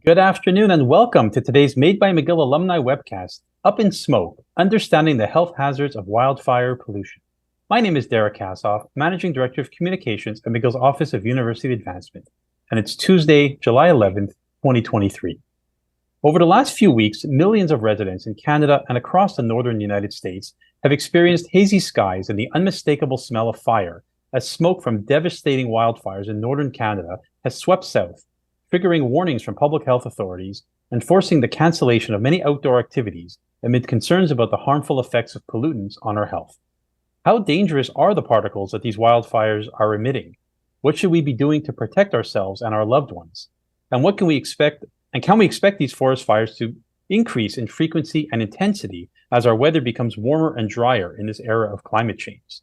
Good afternoon and welcome to today's Made by McGill alumni webcast, Up in Smoke, Understanding the Health Hazards of Wildfire Pollution. My name is Derek Kassoff, Managing Director of Communications at McGill's Office of University Advancement, and it's Tuesday, July 11th, 2023. Over the last few weeks, millions of residents in Canada and across the northern United States have experienced hazy skies and the unmistakable smell of fire as smoke from devastating wildfires in northern Canada has swept south, triggering warnings from public health authorities and forcing the cancellation of many outdoor activities amid concerns about the harmful effects of pollutants on our health. How dangerous are the particles that these wildfires are emitting? What should we be doing to protect ourselves and our loved ones? And what can we expect? And can we expect these forest fires to increase in frequency and intensity as our weather becomes warmer and drier in this era of climate change?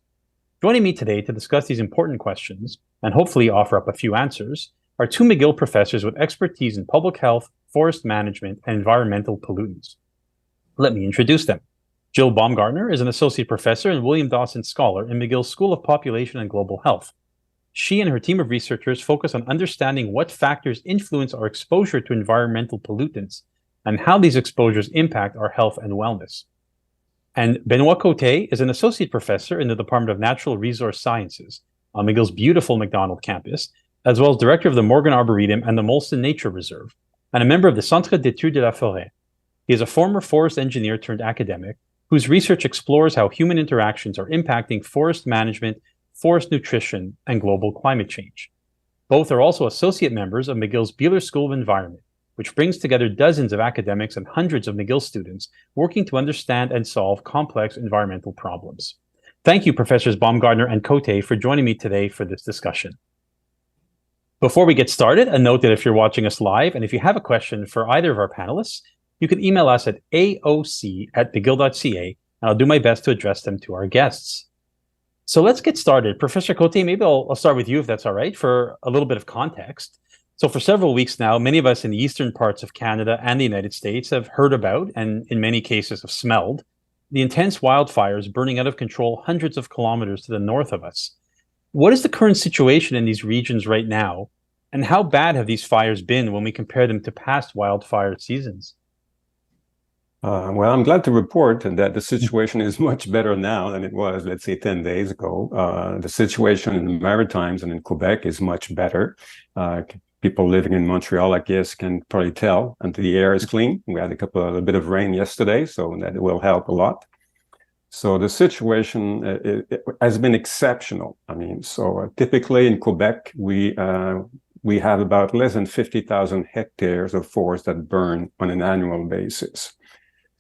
Joining me today to discuss these important questions and hopefully offer up a few answers are two McGill professors with expertise in public health, forest management, and environmental pollutants. Let me introduce them. Jill Baumgartner is an associate professor and William Dawson Scholar in McGill's School of Population and Global Health. She and her team of researchers focus on understanding what factors influence our exposure to environmental pollutants and how these exposures impact our health and wellness. And Benoit Cote is an associate professor in the Department of Natural Resource Sciences on McGill's beautiful McDonald campus, as well as director of the Morgan Arboretum and the Molson Nature Reserve, and a member of the Centre d'études de la forêt. He is a former forest engineer turned academic whose research explores how human interactions are impacting forest management, forest nutrition, and global climate change. Both are also associate members of McGill's Bieler School of Environment, which brings together dozens of academics and hundreds of McGill students working to understand and solve complex environmental problems. Thank you, Professors Baumgartner and Cote, for joining me today for this discussion. Before we get started, a note that if you're watching us live and if you have a question for either of our panelists, you can email us at aoc@mcgill.ca, and I'll do my best to address them to our guests. So let's get started. Professor Cote, maybe I'll start with you if that's all right, for a little bit of context. So for several weeks now, many of us in the eastern parts of Canada and the United States have heard about, and in many cases have smelled, the intense wildfires burning out of control hundreds of kilometers to the north of us. What is the current situation in these regions right now, and how bad have these fires been when we compare them to past wildfire seasons? Well, I'm glad to report that the situation is much better now than it was, let's say, 10 days ago. The situation in the Maritimes and in Quebec is much better. People living in Montreal, I guess, can probably tell, and the air is clean. We had a bit of rain yesterday, so that will help a lot. So the situation it has been exceptional. I mean, typically in Quebec, we have about less than 50,000 hectares of forest that burn on an annual basis.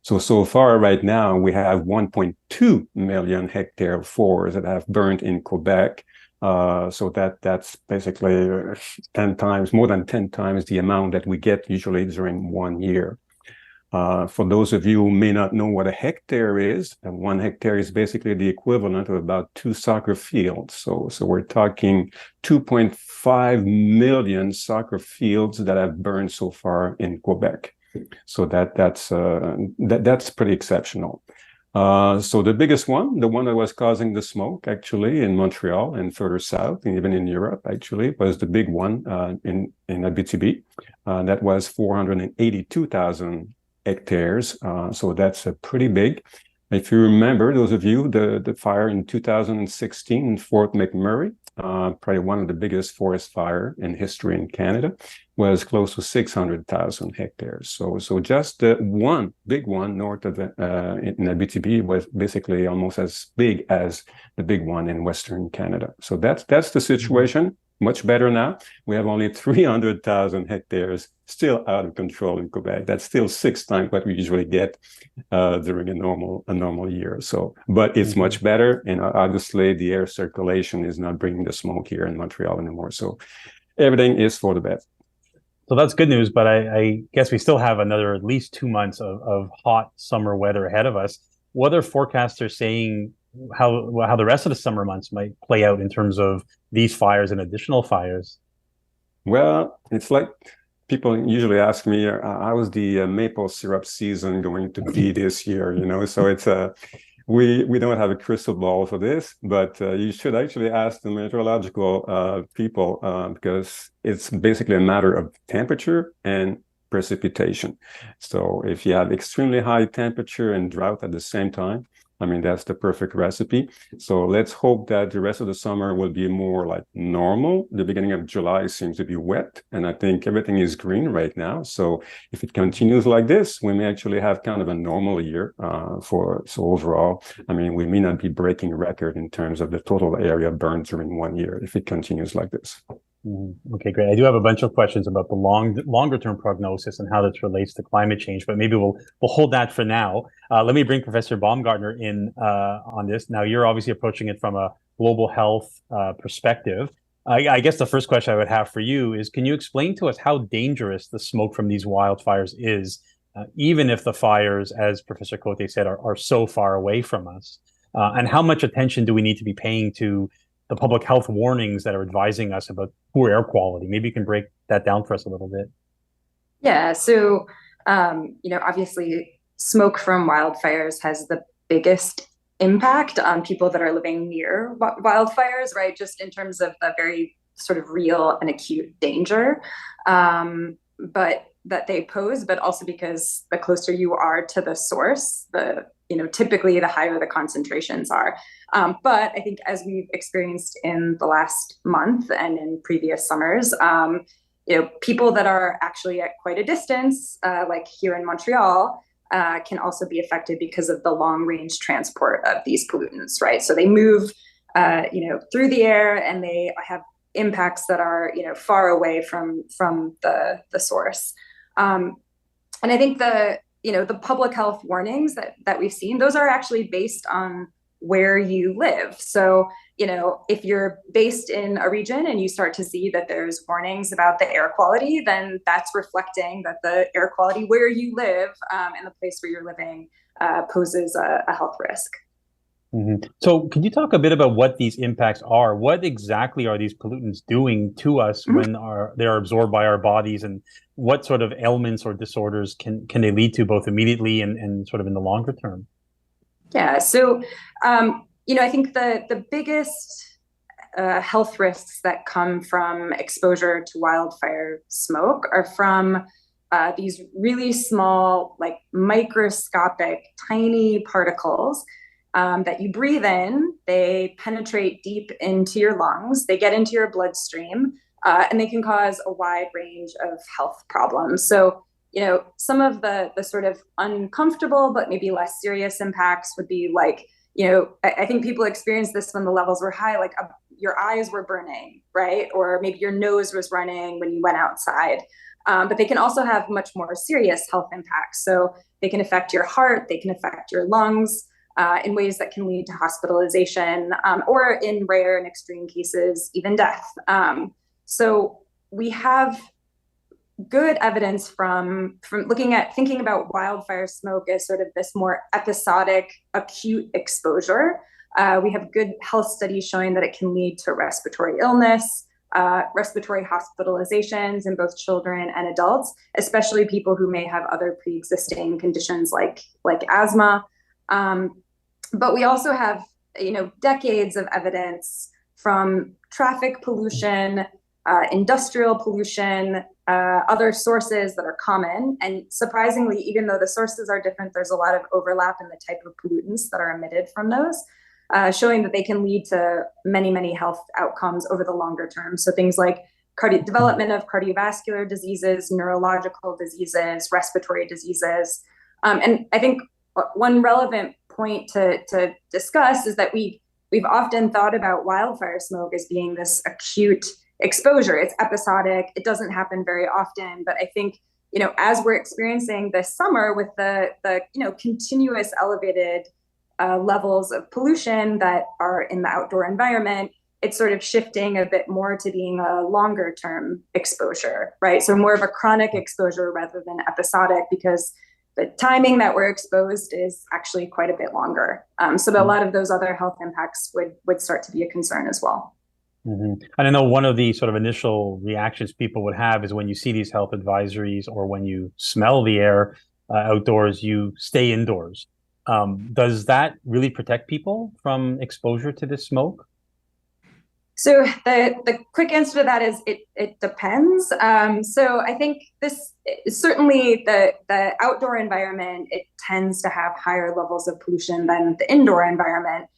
So far right now, we have 1.2 million hectares of forest that have burned in Quebec. So that's basically 10 times, more than 10 times the amount that we get usually during 1 year. For those of you who may not know what a hectare is, 1 hectare is basically the equivalent of about 2 soccer fields. So we're talking 2.5 million soccer fields that have burned so far in Quebec. So that's pretty exceptional. So the biggest one, the one that was causing the smoke actually in Montreal and further south, and even in Europe actually, was the big one in Abitibi. That was 482,000 hectares. So that's pretty big. If you remember, those of you, the fire in 2016 in Fort McMurray, probably one of the biggest forest fire in history in Canada, was close to 600,000 hectares. So just one big one north of in Abitibi was basically almost as big as the big one in Western Canada. So that's the situation. Much better now. We have only 300,000 hectares still out of control in Quebec. That's still 6 times what we usually get during a normal year. So, but it's much better, and obviously the air circulation is not bringing the smoke here in Montreal anymore. So everything is for the best. So that's good news, but I guess we still have another at least 2 months of hot summer weather ahead of us. What are forecasters saying how the rest of the summer months might play out in terms of these fires and additional fires? Well, it's like people usually ask me, how is the maple syrup season going to be this year? So it's we don't have a crystal ball for this, but you should actually ask the meteorological people because it's basically a matter of temperature and precipitation. So if you have extremely high temperature and drought at the same time, I mean, that's the perfect recipe. So let's hope that the rest of the summer will be more like normal. The beginning of July seems to be wet, and I think everything is green right now. So if it continues like this, we may actually have kind of a normal year so overall, I mean, we may not be breaking record in terms of the total area burned during 1 year if it continues like this. Okay, great. I do have a bunch of questions about the longer term prognosis and how this relates to climate change, but maybe we'll hold that for now. Let me bring Professor Baumgartner in on this. Now, you're obviously approaching it from a global health perspective. I guess the first question I would have for you is, can you explain to us how dangerous the smoke from these wildfires is, even if the fires, as Professor Cote said, are so far away from us? And how much attention do we need to be paying to the public health warnings that are advising us about poor air quality? Maybe you can break that down for us a little bit. Yeah, so, obviously smoke from wildfires has the biggest impact on people that are living near wildfires, right? Just in terms of the very sort of real and acute danger, but that they pose, but also because the closer you are to the source, typically the higher the concentrations are. But I think as we've experienced in the last month and in previous summers, people that are actually at quite a distance, like here in Montreal, can also be affected because of the long range transport of these pollutants, right? So they move, through the air, and they have impacts that are, far away from the source. And I think the public health warnings that we've seen, those are actually based on where you live. So, if you're based in a region and you start to see that there's warnings about the air quality, then that's reflecting that the air quality where you live and the place where you're living poses a health risk. Mm-hmm. So could you talk a bit about what these impacts are? What exactly are these pollutants doing to us when they are absorbed by our bodies, and what sort of ailments or disorders can they lead to, both immediately and sort of in the longer term? Yeah, so I think the biggest health risks that come from exposure to wildfire smoke are from these really small, like microscopic, tiny particles that you breathe in. They penetrate deep into your lungs, they get into your bloodstream, and they can cause a wide range of health problems. So, some of the sort of uncomfortable but maybe less serious impacts would be like, I think people experienced this when the levels were high, like your eyes were burning, right? Or maybe your nose was running when you went outside. But they can also have much more serious health impacts. So they can affect your heart, they can affect your lungs in ways that can lead to hospitalization, or in rare and extreme cases, even death. So we have good evidence from thinking about wildfire smoke as sort of this more episodic, acute exposure. We have good health studies showing that it can lead to respiratory illness, respiratory hospitalizations in both children and adults, especially people who may have other pre-existing conditions like asthma. But we also have, decades of evidence from traffic pollution, industrial pollution, other sources that are common. And surprisingly, even though the sources are different, there's a lot of overlap in the type of pollutants that are emitted from those, showing that they can lead to many, many health outcomes over the longer term. So things like development of cardiovascular diseases, neurological diseases, respiratory diseases. And I think one relevant point to discuss is that we've often thought about wildfire smoke as being this acute exposure. It's episodic. It doesn't happen very often. But I think, as we're experiencing this summer with the continuous elevated levels of pollution that are in the outdoor environment, it's sort of shifting a bit more to being a longer term exposure, right? So more of a chronic exposure rather than episodic, because the timing that we're exposed is actually quite a bit longer. So a lot of those other health impacts would start to be a concern as well. Mm-hmm. And I know one of the sort of initial reactions people would have is when you see these health advisories or when you smell the air outdoors, you stay indoors. Does that really protect people from exposure to this smoke? So the quick answer to that is it depends. So I think this certainly the outdoor environment, it tends to have higher levels of pollution than the indoor environment.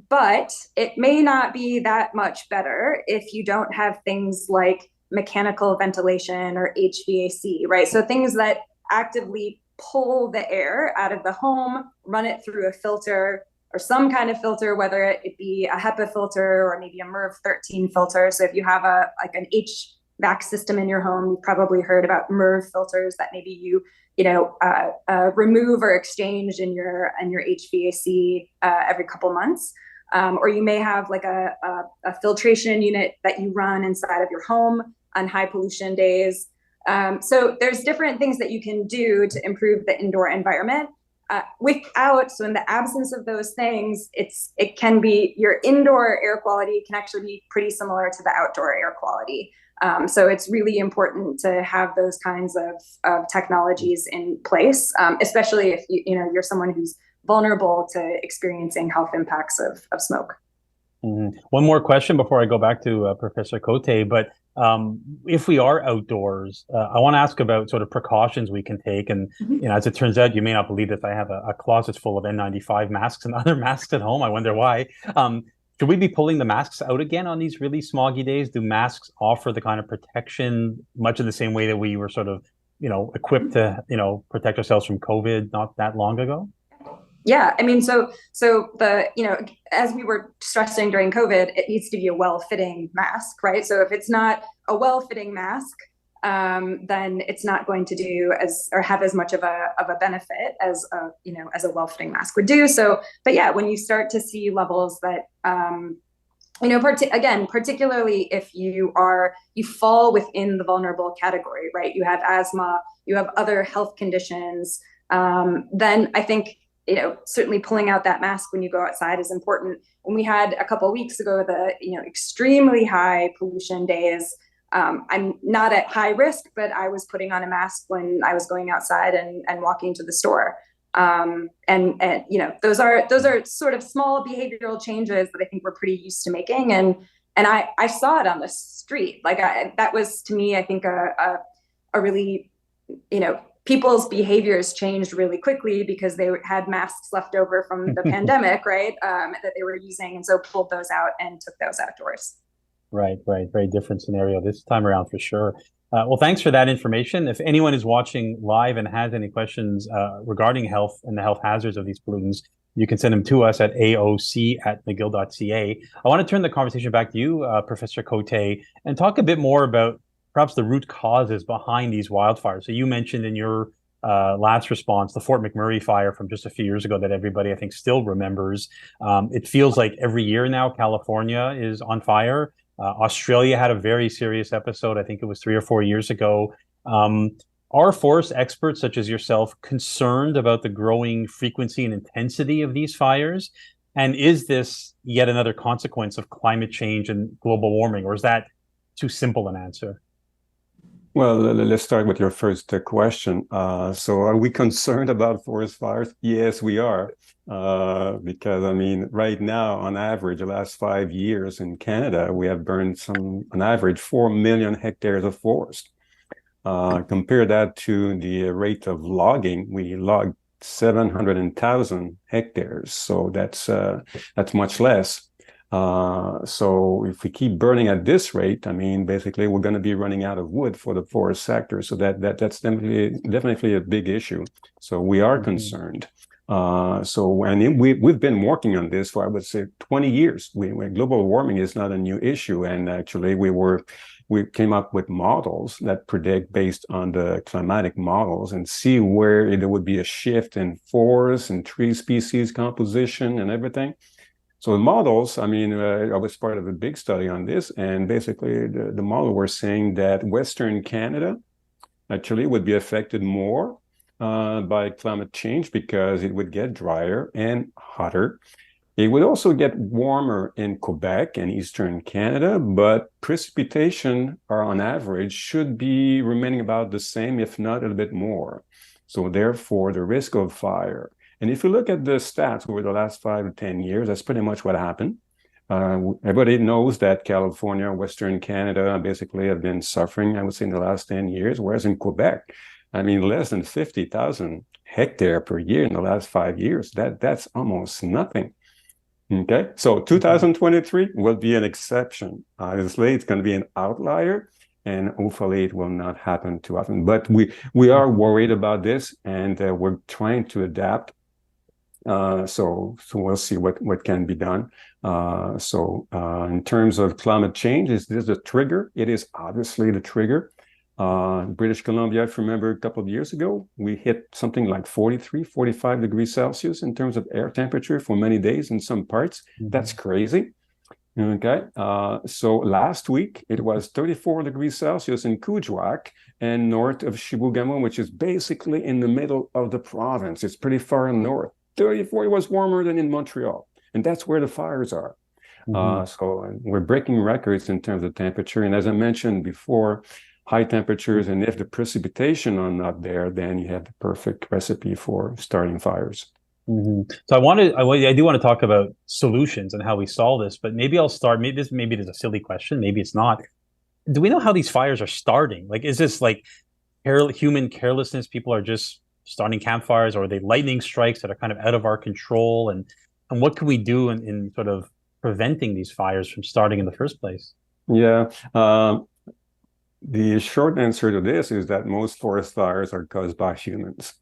But it may not be that much better if you don't have things like mechanical ventilation or HVAC, right? So things that actively pull the air out of the home, run it through a filter or some kind of filter, whether it be a HEPA filter or maybe a MERV 13 filter. So if you have an HVAC system in your home, you've probably heard about MERV filters that maybe you remove or exchange in your HVAC every couple months. Or you may have like a filtration unit that you run inside of your home on high pollution days. So there's different things that you can do to improve the indoor environment. So in the absence of those things, it can be your indoor air quality can actually be pretty similar to the outdoor air quality. So it's really important to have those kinds of technologies in place, especially if you're someone who's vulnerable to experiencing health impacts of smoke. Mm-hmm. One more question before I go back to Professor Cote, but if we are outdoors, I want to ask about sort of precautions we can take. And as it turns out, you may not believe this, I have a closet full of N95 masks and other masks at home. I wonder why. Should we be pulling the masks out again on these really smoggy days? Do masks offer the kind of protection much in the same way that we were sort of, equipped to, protect ourselves from COVID not that long ago? Yeah, I mean, so as we were stressing during COVID, it needs to be a well-fitting mask, right? So if it's not a well-fitting mask, then it's not going to do have as much of a benefit as a well-fitting mask would do. So, but yeah, when you start to see levels that, particularly if you fall within the vulnerable category, right? You have asthma, you have other health conditions, then I think, certainly pulling out that mask when you go outside is important. When we had a couple of weeks ago, the, extremely high pollution days, I'm not at high risk, but I was putting on a mask when I was going outside and walking to the store. And those are sort of small behavioral changes that I think we're pretty used to making. And I saw it on the street. Like that was, to me, I think a really, people's behaviors changed really quickly because they had masks left over from the pandemic, right? That they were using, and so pulled those out and took those outdoors. Right. Very different scenario this time around for sure. Well, thanks for that information. If anyone is watching live and has any questions regarding health and the health hazards of these pollutants, you can send them to us at aoc@mcgill.ca. I want to turn the conversation back to you, Professor Cote, and talk a bit more about perhaps the root causes behind these wildfires. So you mentioned in your last response, the Fort McMurray fire from just a few years ago that everybody, I think, still remembers. It feels like every year now, California is on fire. Australia had a very serious episode. I think it was 3 or 4 years ago. Are forest experts such as yourself concerned about the growing frequency and intensity of these fires? And is this yet another consequence of climate change and global warming, or is that too simple an answer? Well, let's start with your first question. So are we concerned about forest fires? Yes, we are. Because, right now, on average, the last 5 years in Canada, we have burned on average, 4 million hectares of forest. Compare that to the rate of logging, we logged 700,000 hectares. So that's much less. So if we keep burning at this rate, basically we're going to be running out of wood for the forest sector. So that's definitely a big issue. So we are concerned. We've been working on this for, I would say, 20 years. Global warming is not a new issue. And actually we came up with models that predict based on the climatic models and see where there would be a shift in forest and tree species composition and everything. So the models, I was part of a big study on this, and basically the model were saying that Western Canada actually would be affected more by climate change because it would get drier and hotter. It would also get warmer in Quebec and Eastern Canada, but precipitation on average should be remaining about the same, if not a little bit more. So therefore, the risk of fire. And if you look at the stats over the last 5 to 10 years, that's pretty much what happened. Everybody knows that California, Western Canada basically have been suffering, I would say, in the last 10 years, whereas in Quebec, I mean, less than 50,000 hectare per year in the last 5 years. That's almost nothing. Okay, so 2023 will be an exception. Obviously, it's going to be an outlier, and hopefully it will not happen too often. But we are worried about this, and we're trying to adapt. So we'll see what can be done. In terms of climate change, is this a trigger? It is obviously the trigger. British Columbia, if you remember a couple of years ago, we hit something like 43, 45 degrees Celsius in terms of air temperature for many days in some parts. That's crazy. Okay. So last week, it was 34 degrees Celsius in Coudjouac and north of Chibougamau, which is basically in the middle of the province. It's pretty far north. 34, it was warmer than in Montreal. And that's where the fires are. So we're breaking records in terms of temperature. And as I mentioned before, high temperatures, and if the precipitation are not there, then you have the perfect recipe for starting fires. So I do want to talk about solutions and how we solve this, but maybe I'll start. Maybe it is a silly question. Maybe it's not. Do we know how these fires are starting? Like, is this like human carelessness? People are just starting campfires, or are they lightning strikes that are kind of out of our control? And what can we do in sort of preventing these fires from starting in the first place? Yeah. The short answer to this is that most forest fires are caused by humans.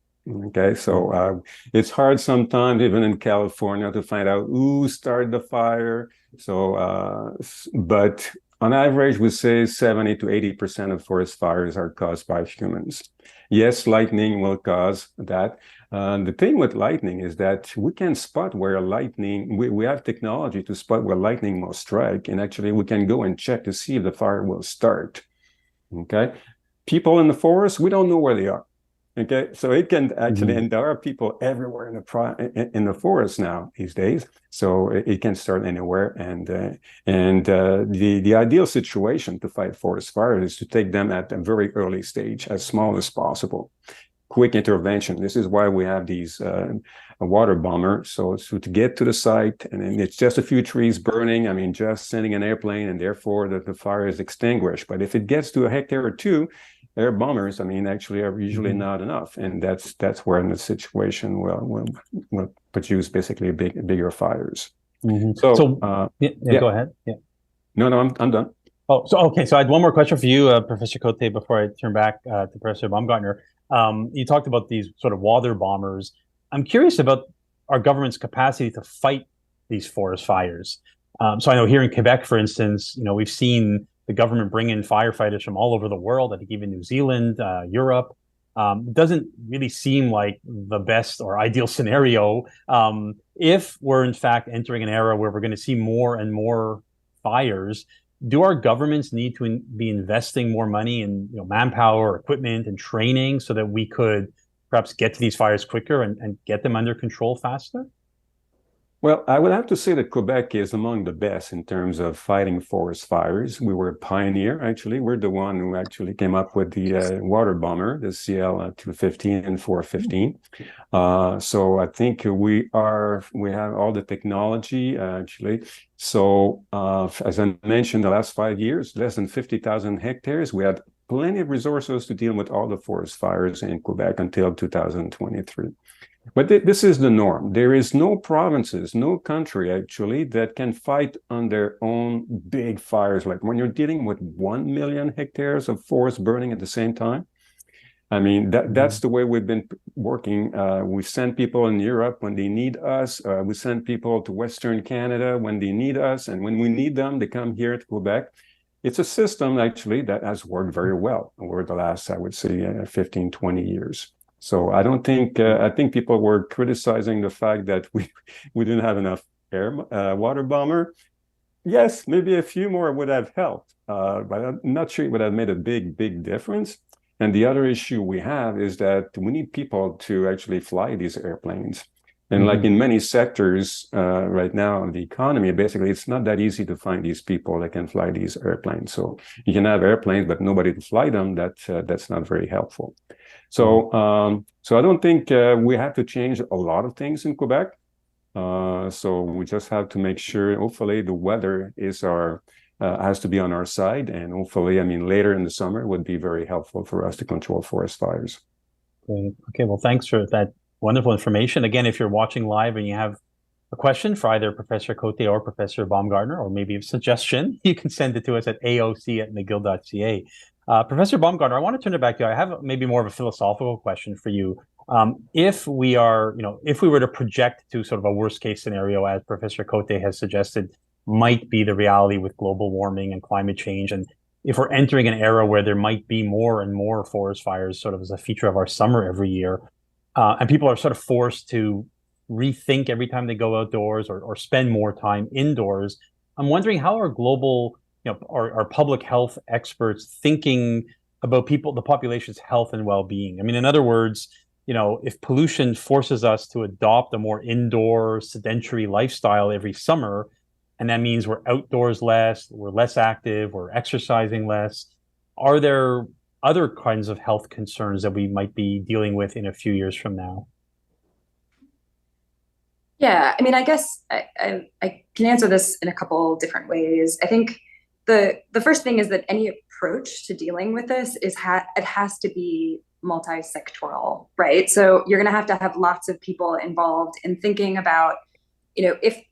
Okay, so it's hard sometimes, even in California, to find out who started the fire. So, but on average, we say 70 to 80% of forest fires are caused by humans. Yes, lightning will cause that. The thing with lightning is that we can spot where lightning, we have technology to spot where lightning will strike, and actually we can go and check to see if the fire will start. Okay, people in the forest, we don't know where they are. Okay, so it can actually, and there are people everywhere in the forest now these days, so it can start anywhere. And the ideal situation to fight forest fires is to take them at a very early stage, as small as possible. Quick intervention. This is why we have these water bombers. So to get to the site, and it's just a few trees burning. I mean, just sending an airplane, and therefore the fire is extinguished. But if it gets to a hectare or two, air bombers, I mean, actually are usually not enough, and that's where in the situation will produce basically bigger fires. So go ahead. Yeah. No, I'm done. Oh, so okay. So I had one more question for you, Professor Cote, before I turn back to Professor Baumgartner. You talked about these sort of water bombers. I'm curious about our government's capacity to fight these forest fires. So I know here in Quebec, for instance, we've seen the government bring in firefighters from all over the world. I think even New Zealand, Europe. Doesn't really seem like the best or ideal scenario if we're in fact entering an era where we're going to see more and more fires. Do our governments need to be investing more money in manpower, equipment, and training so that we could perhaps get to these fires quicker and get them under control faster? Well, I would have to say that Quebec is among the best in terms of fighting forest fires. We were a pioneer, actually. We're the one who actually came up with the water bomber, the CL-215 and 415. So I think we have all the technology, actually. So as I mentioned, the last 5 years, less than 50,000 hectares. We had plenty of resources to deal with all the forest fires in Quebec until 2023. But this is the norm. There is no provinces, no country actually that can fight on their own big fires. Like when you're dealing with 1 million hectares of forest burning at the same time. I mean, that's the way we've been working. We send people in Europe when they need us. We send people to Western Canada when they need us. And when we need them, they come here to Quebec. It's a system actually that has worked very well over the last, I would say, 15, 20 years. So I don't think, I think people were criticizing the fact that we didn't have enough water bomber. Yes, maybe a few more would have helped, but I'm not sure it would have made a big difference. And the other issue we have is that we need people to actually fly these airplanes. And like in many sectors right now in the economy, basically, it's not that easy to find these people that can fly these airplanes. So you can have airplanes, but nobody to fly them. That's not very helpful. So, so I don't think we have to change a lot of things in Quebec. So we just have to make sure, hopefully the weather is has to be on our side. And hopefully, I mean, later in the summer would be very helpful for us to control forest fires. Great. Okay, well, thanks for that wonderful information. Again, if you're watching live and you have a question for either Professor Cote or Professor Baumgartner, or maybe a suggestion, you can send it to us at aoc@mcgill.ca. Professor Baumgartner, I want to turn it back to you. I have maybe more of a philosophical question for you. If we were to project to sort of a worst case scenario, as Professor Cote has suggested, might be the reality with global warming and climate change, and if we're entering an era where there might be more and more forest fires sort of as a feature of our summer every year, and people are sort of forced to rethink every time they go outdoors or spend more time indoors, I'm wondering how are global, our public health experts thinking about the population's health and well-being? I mean, in other words, if pollution forces us to adopt a more indoor sedentary lifestyle every summer, and that means we're outdoors less, we're less active, we're exercising less, are there other kinds of health concerns that we might be dealing with in a few years from now? Yeah, I mean, I guess I can answer this in a couple different ways. I think the first thing is that any approach to dealing with this it has to be multi-sectoral, right? So you're going to have lots of people involved in thinking about, if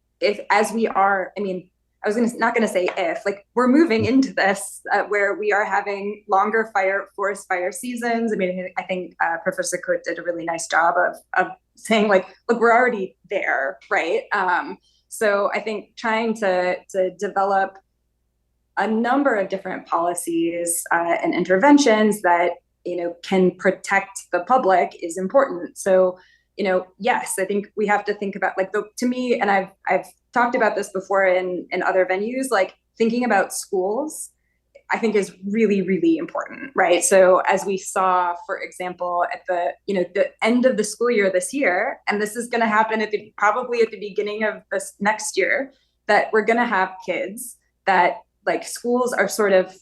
as we are, I mean, not going to say if, like, we're moving into this where we are having longer forest fire seasons. I mean, I think Professor Cote did a really nice job of saying, like, look, we're already there, right? So I think trying to develop a number of different policies and interventions that can protect the public is important. So yes, I think we have to think about, like, to me, and I've talked about this before in other venues, like, thinking about schools, I think, is really, really important, right? So as we saw, for example, at the end of the school year this year, and this is going to happen probably at the beginning of this next year, that we're going to have kids that, like, schools are sort of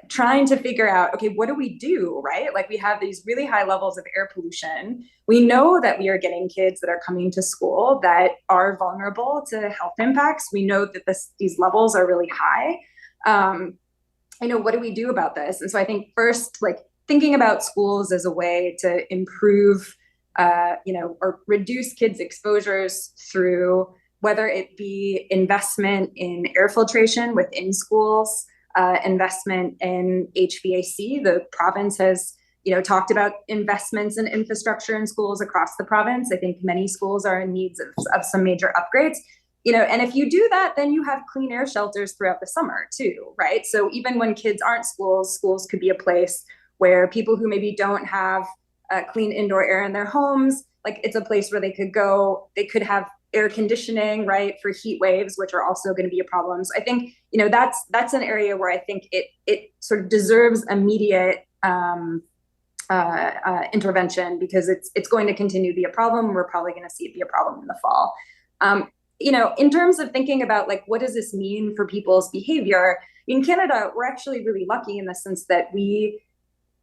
trying to figure out, okay, what do we do, right? Like, we have these really high levels of air pollution. We know that we are getting kids that are coming to school that are vulnerable to health impacts. We know that these levels are really high. What do we do about this? And so I think first, like, thinking about schools as a way to improve, or reduce kids' exposures through whether it be investment in air filtration within schools, investment in HVAC. The province has, talked about investments in infrastructure in schools across the province. I think many schools are in need of some major upgrades. And if you do that, then you have clean air shelters throughout the summer too, right? So even when kids aren't schools could be a place where people who maybe don't have clean indoor air in their homes, like, it's a place where they could go. They could have air conditioning, right, for heat waves, which are also going to be a problem. So I think, that's an area where I think it sort of deserves immediate intervention, because it's going to continue to be a problem. We're probably going to see it be a problem in the fall. In terms of thinking about, like, what does this mean for people's behavior? In Canada, we're actually really lucky in the sense that we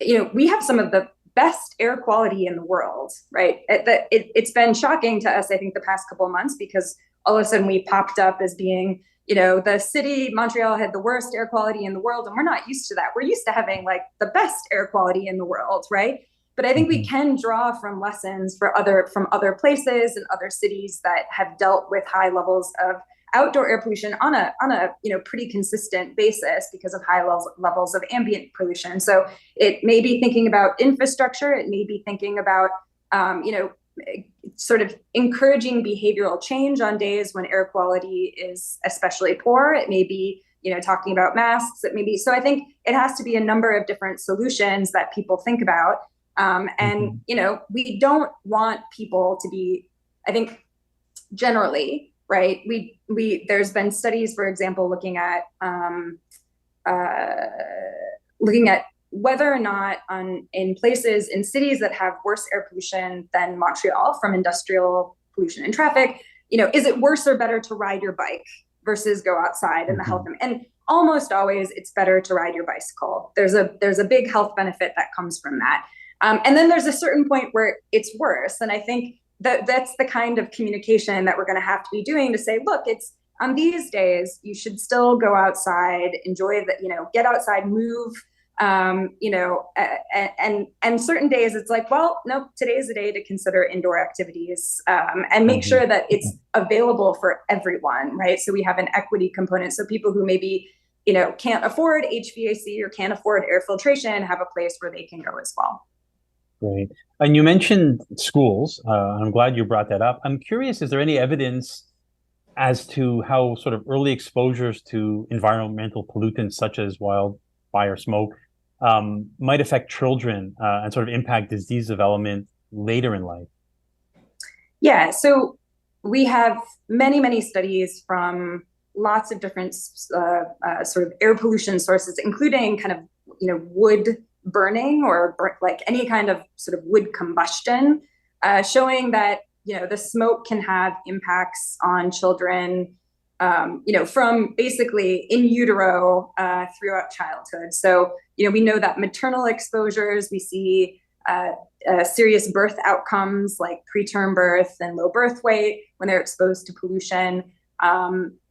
have some of the best air quality in the world, right? It's been shocking to us, I think, the past couple of months, because all of a sudden we popped up as being, the city, Montreal, had the worst air quality in the world, and we're not used to that. We're used to having, like, the best air quality in the world, right? But I think we can draw from lessons from other places and other cities that have dealt with high levels of outdoor air pollution on a pretty consistent basis because of high levels of ambient pollution. So it may be thinking about infrastructure. It may be thinking about sort of encouraging behavioral change on days when air quality is especially poor. It may be talking about masks. It may be, so I think it has to be a number of different solutions that people think about. And we don't want people to be, I think, generally, right? There's been studies, for example, looking at whether or not in cities that have worse air pollution than Montreal from industrial pollution and traffic, is it worse or better to ride your bike versus go outside in the health? And almost always it's better to ride your bicycle. There's a big health benefit that comes from that. And then there's a certain point where it's worse. And I think, that's the kind of communication that we're going to have to be doing to say, look, it's on these days, you should still go outside, enjoy the, get outside, move, and certain days it's like, well, nope, today's the day to consider indoor activities, and make sure that it's available for everyone, right? So we have an equity component. So people who maybe, can't afford HVAC or can't afford air filtration have a place where they can go as well. Great. And you mentioned schools. I'm glad you brought that up. I'm curious, is there any evidence as to how sort of early exposures to environmental pollutants such as wildfire smoke might affect children and sort of impact disease development later in life? Yeah, so we have many, many studies from lots of different sort of air pollution sources, including kind of, wood burning or like any kind of sort of wood combustion, showing that, the smoke can have impacts on children, from basically in utero throughout childhood. So, we know that maternal exposures, we see serious birth outcomes like preterm birth and low birth weight when they're exposed to pollution.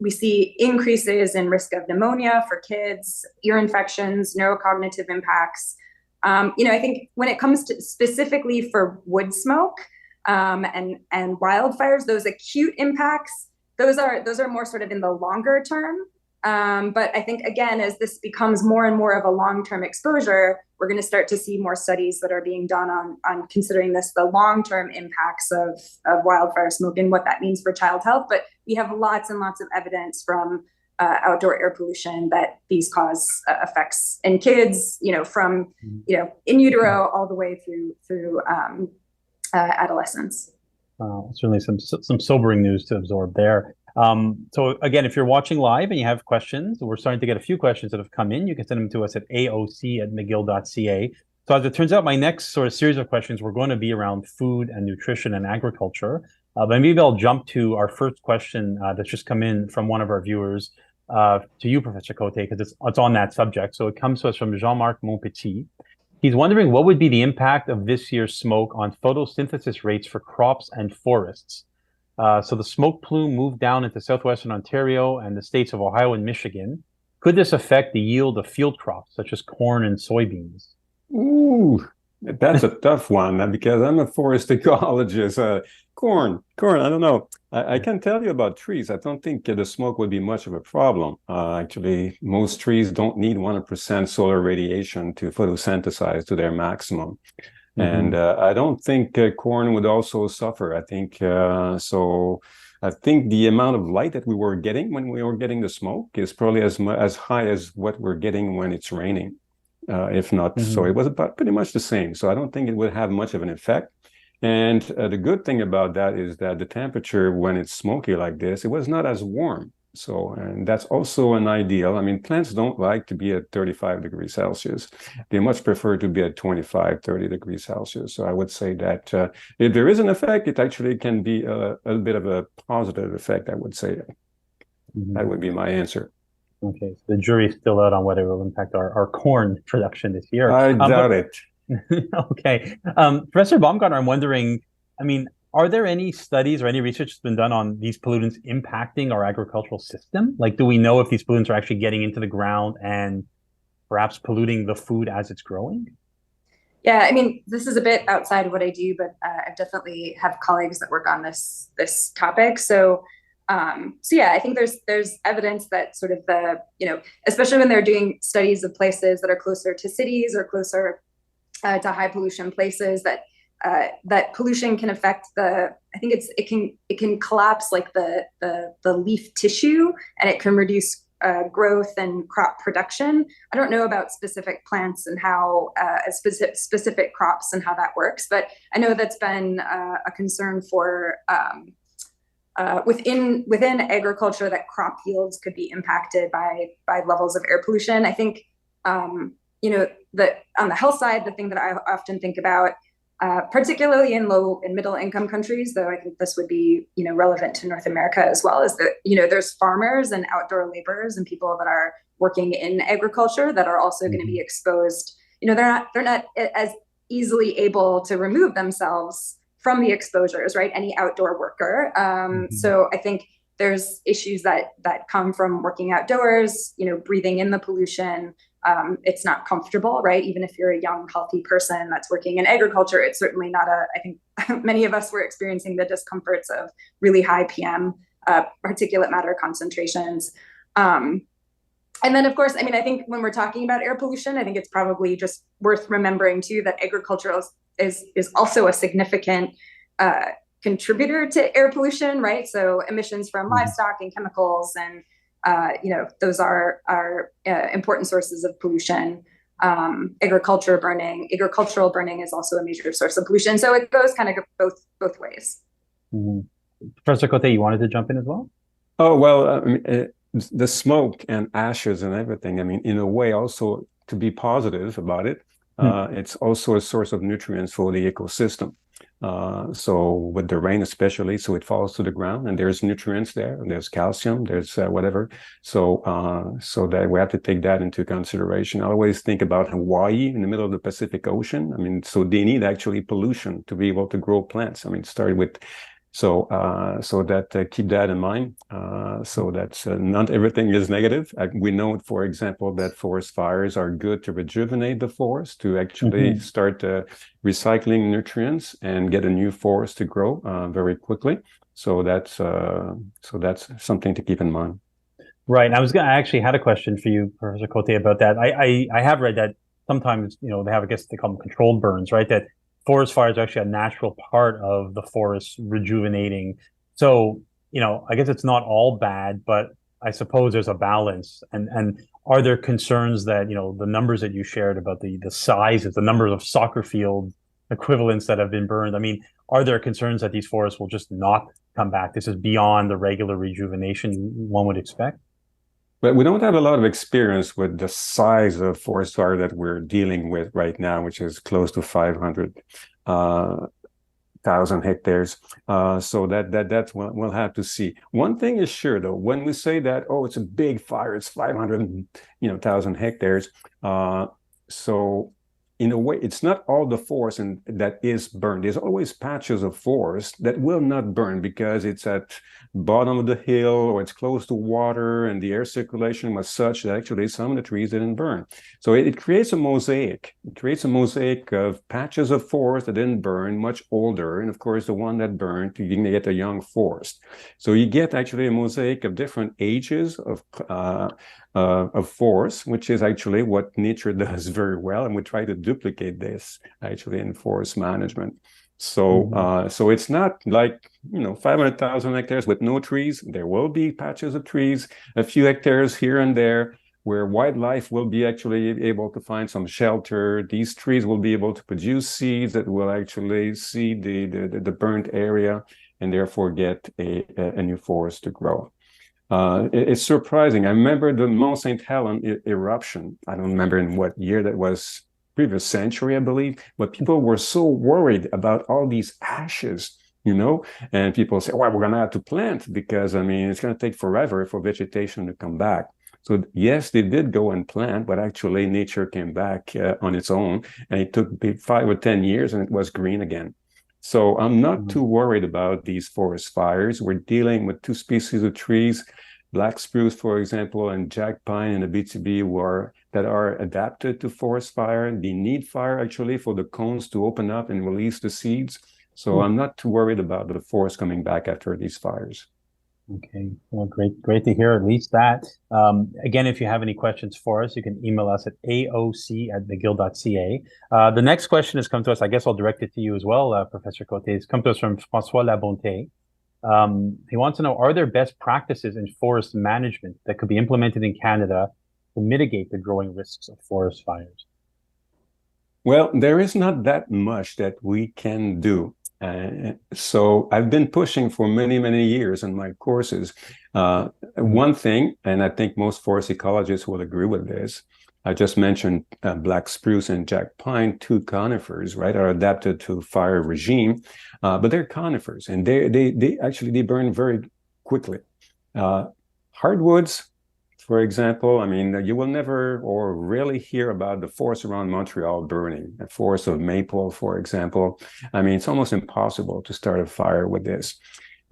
We see increases in risk of pneumonia for kids, ear infections, neurocognitive impacts. I think when it comes to specifically for wood smoke and wildfires, those acute impacts, those are more sort of in the longer term. But I think, again, as this becomes more and more of a long-term exposure, we're going to start to see more studies that are being done on considering the long-term impacts of wildfire smoke and what that means for child health. But we have lots and lots of evidence from outdoor air pollution that these cause effects in kids, from, in utero all the way through adolescence. Certainly some sobering news to absorb there. So again, if you're watching live and you have questions, we're starting to get a few questions that have come in. You can send them to us at aoc@mcgill.ca. So as it turns out, my next sort of series of questions were going to be around food and nutrition and agriculture. But maybe I'll jump to our first question that's just come in from one of our viewers to you, Professor Cote, because it's on that subject. So it comes to us from Jean-Marc Montpetit. He's wondering what would be the impact of this year's smoke on photosynthesis rates for crops and forests. So the smoke plume moved down into southwestern Ontario and the states of Ohio and Michigan. Could this affect the yield of field crops such as corn and soybeans? Ooh, that's a tough one because I'm a forest ecologist. Corn, I don't know. I can tell you about trees. I don't think the smoke would be much of a problem. Actually, most trees don't need 100% solar radiation to photosynthesize to their maximum. And I don't think corn would also suffer. I think so. I think the amount of light that we were getting when we were getting the smoke is probably as high as what we're getting when it's raining, if not. So it was about pretty much the same. So I don't think it would have much of an effect. And the good thing about that is that the temperature when it's smoky like this, it was not as warm. So, and that's also an ideal. I mean, plants don't like to be at 35 degrees Celsius. They much prefer to be at 25, 30 degrees Celsius. So I would say that if there is an effect, it actually can be a bit of a positive effect, I would say. That would be my answer. Okay, so the jury's still out on whether it will impact our corn production this year. I doubt it. Okay. Professor Baumgartner, I'm wondering, are there any studies or any research that's been done on these pollutants impacting our agricultural system? Like, do we know if these pollutants are actually getting into the ground and perhaps polluting the food as it's growing? Yeah, this is a bit outside of what I do, but I definitely have colleagues that work on this topic. So yeah, I think there's evidence that sort of especially when they're doing studies of places that are closer to cities or closer to high pollution places, that pollution can affect it can collapse like the leaf tissue, and it can reduce growth and crop production. I don't know about specific plants and how specific crops and how that works, but I know that's been a concern for within agriculture, that crop yields could be impacted by levels of air pollution. I think that on the health side, the thing that I often think about, particularly in low and middle income countries, though I think this would be, relevant to North America as well, is that, there's farmers and outdoor laborers and people that are working in agriculture that are also going to be exposed. They're not as easily able to remove themselves from the exposures, right? Any outdoor worker. So I think there's issues that come from working outdoors, breathing in the pollution. It's not comfortable, right? Even if you're a young, healthy person that's working in agriculture, it's certainly not I think many of us were experiencing the discomforts of really high PM particulate matter concentrations. And then, of course, I mean, I think when we're talking about air pollution, I think it's probably just worth remembering, too, that agriculture is also a significant contributor to air pollution, right? So emissions from livestock and chemicals, and, those are important sources of pollution. Agricultural burning is also a major source of pollution. So it goes kind of both ways. Professor Cote, you wanted to jump in as well? Oh, well, the smoke and ashes and everything, I mean, in a way, also to be positive about it, it's also a source of nutrients for the ecosystem. So with the rain especially, so it falls to the ground and there's nutrients there, and there's calcium, there's whatever. So that we have to take that into consideration. I always think about Hawaii in the middle of the Pacific Ocean. I mean, so they need actually pollution to be able to grow plants. I mean, start with so that keep that in mind. So that not everything is negative. We know, for example, that forest fires are good to rejuvenate the forest, to actually start recycling nutrients and get a new forest to grow very quickly. So that's something to keep in mind. Right. I actually had a question for you, Professor Cote, about that. I have read that sometimes, they have, I guess they call them controlled burns, right? That forest fires are actually a natural part of the forest rejuvenating. So, I guess it's not all bad, but I suppose there's a balance. And are there concerns that, the numbers that you shared about the sizes, the numbers of soccer field equivalents that have been burned? I mean, are there concerns that these forests will just not come back? This is beyond the regular rejuvenation one would expect? But we don't have a lot of experience with the size of forest fire that we're dealing with right now, which is close to 500,000 hectares. So that's we'll have to see. One thing is sure, though, when we say that, it's a big fire, it's 500,000 hectares. So in a way, it's not all the forest that is burned. There's always patches of forest that will not burn because it's at bottom of the hill or it's close to water and the air circulation was such that actually some of the trees didn't burn. So it creates a mosaic. It creates a mosaic of patches of forest that didn't burn, much older. And of course, the one that burned, you can get a young forest. So you get actually a mosaic of different ages of forest, which is actually what nature does very well. And we try to duplicate this actually in forest management. So so it's not like 500,000 hectares with no trees. There will be patches of trees, a few hectares here and there where wildlife will be actually able to find some shelter. These trees will be able to produce seeds that will actually seed the burnt area and therefore get a new forest to grow. It's surprising. I remember the Mont St. Helens eruption. I don't remember in what year that was, previous century, I believe, but people were so worried about all these ashes, and people say, well, we're going to have to plant because, it's going to take forever for vegetation to come back. So yes, they did go and plant, but actually nature came back on its own, and it took 5 or 10 years and it was green again. So I'm not too worried about these forest fires. We're dealing with 2 species of trees, black spruce, for example, and jack pine in the BTB that are adapted to forest fire. They need fire actually for the cones to open up and release the seeds. So I'm not too worried about the forest coming back after these fires. Okay, well, great to hear at least that. Again, if you have any questions for us, you can email us at aoc@mcgill.ca. The next question has come to us. I guess I'll direct it to you as well, Professor Cote. It's come to us from François Labonté. He wants to know, are there best practices in forest management that could be implemented in Canada to mitigate the growing risks of forest fires? Well, there is not that much that we can do. So I've been pushing for many, many years in my courses. One thing, and I think most forest ecologists will agree with this, I just mentioned black spruce and jack pine, 2 conifers, right, are adapted to fire regime, but they're conifers and they actually burn very quickly. Hardwoods, for example. I mean, you will never or rarely hear about the forest around Montreal burning, a forest of maple, for example. I mean, it's almost impossible to start a fire with this.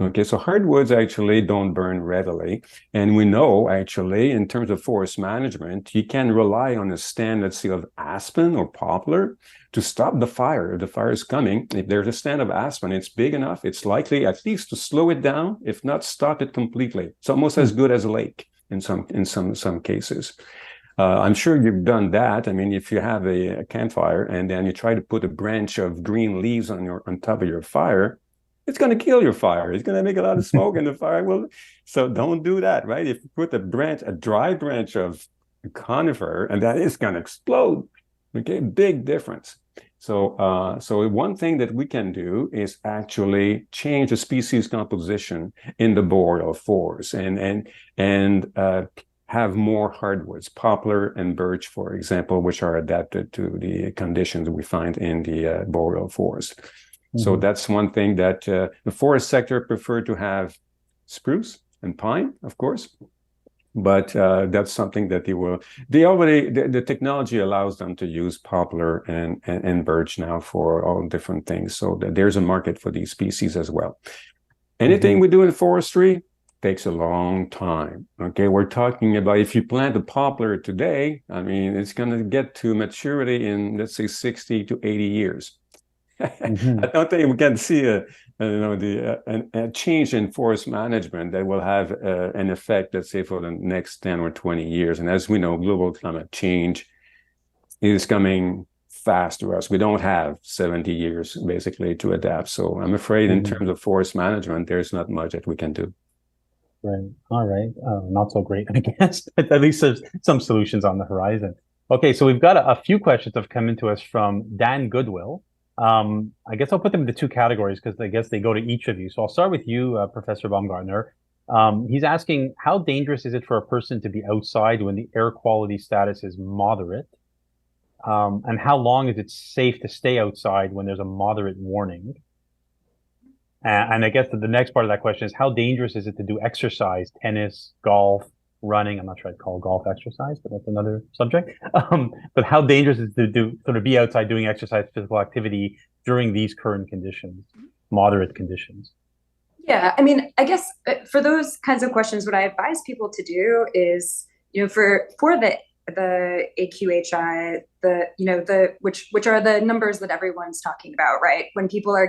Okay, so hardwoods actually don't burn readily. And we know actually in terms of forest management, you can rely on a stand, let's say, of aspen or poplar to stop the fire. If the fire is coming, if there's a stand of aspen, it's big enough, it's likely at least to slow it down, if not stop it completely. It's almost as good as a lake in some cases. I'm sure you've done that. I mean, if you have a campfire and then you try to put a branch of green leaves on top of your fire, it's going to kill your fire. It's going to make a lot of smoke and the fire will. So don't do that, right? If you put a dry branch of a conifer, and that is going to explode. Okay, big difference. So, so one thing that we can do is actually change the species composition in the boreal forest and have more hardwoods, poplar and birch, for example, which are adapted to the conditions we find in the boreal forest. So that's one thing that the forest sector prefer to have spruce and pine, of course, but that's something that the technology allows them to use poplar and birch now for all different things. So that there's a market for these species as well. Anything we do in forestry takes a long time. Okay, we're talking about if you plant a poplar today, I mean, it's going to get to maturity in, let's say, 60 to 80 years. I don't think we can see a change in forest management that will have an effect, let's say, for the next 10 or 20 years. And as we know, global climate change is coming fast to us. We don't have 70 years basically to adapt. So I'm afraid in terms of forest management, there's not much that we can do. Right. All right. Not so great, I guess. But at least there's some solutions on the horizon. Okay, so we've got a few questions that have come into us from Dan Goodwill. I guess I'll put them into two categories because I guess they go to each of you. So I'll start with you, Professor Baumgartner. He's asking, how dangerous is it for a person to be outside when the air quality status is moderate? And how long is it safe to stay outside when there's a moderate warning? And I guess the next part of that question is, how dangerous is it to do exercise, tennis, golf, running? I'm not sure I'd call golf exercise, but that's another subject. But how dangerous is it to sort of be outside doing exercise, physical activity during these current conditions, moderate conditions? Yeah, I mean, I guess for those kinds of questions, what I advise people to do is, for the AQHI, which are the numbers that everyone's talking about, right? When people are